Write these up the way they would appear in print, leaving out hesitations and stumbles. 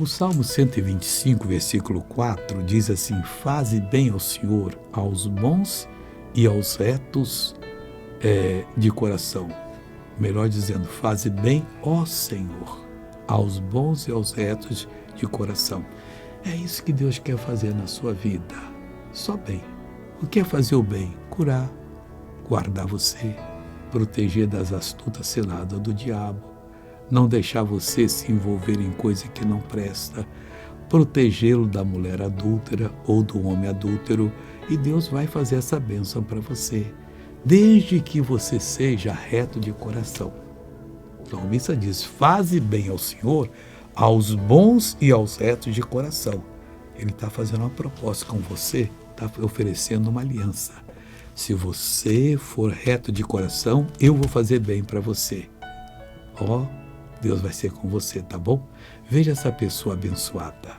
Salmo 125, versículo 4, diz assim: faze bem ao Senhor, aos bons e aos retos de coração. Melhor dizendo, faze bem, ó Senhor, aos bons e aos retos de coração. É isso que Deus quer fazer na sua vida. Só bem. O que é fazer o bem? Curar, guardar você, proteger das astutas ciladas do diabo, não deixar você se envolver em coisa que não presta, protegê-lo da mulher adúltera ou do homem adúltero, e Deus vai fazer essa bênção para você, desde que você seja reto de coração. O salmista diz: faze bem ao Senhor, aos bons e aos retos de coração. Ele está fazendo uma proposta com você, está oferecendo uma aliança. Se você for reto de coração, eu vou fazer bem para você. Deus vai ser com você, tá bom? Veja essa pessoa abençoada.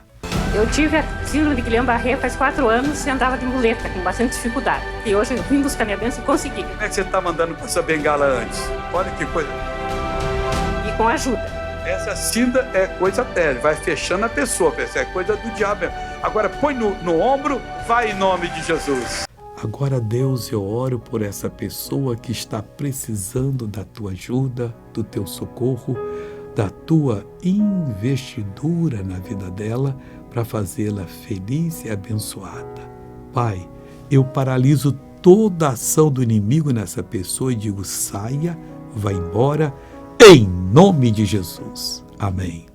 Eu tive a síndrome de Guillain-Barré faz 4 anos e andava de muleta, com bastante dificuldade. E hoje eu vim buscar minha bênção e consegui. Como é que você está mandando com essa bengala antes? Olha que coisa. E com ajuda. Essa cinta é coisa séria, vai fechando a pessoa, é coisa do diabo mesmo. Agora põe no ombro, vai em nome de Jesus. Agora, Deus, eu oro por essa pessoa que está precisando da tua ajuda, do teu socorro, da tua investidura na vida dela para fazê-la feliz e abençoada. Pai, eu paraliso toda a ação do inimigo nessa pessoa e digo: saia, vá embora, em nome de Jesus. Amém.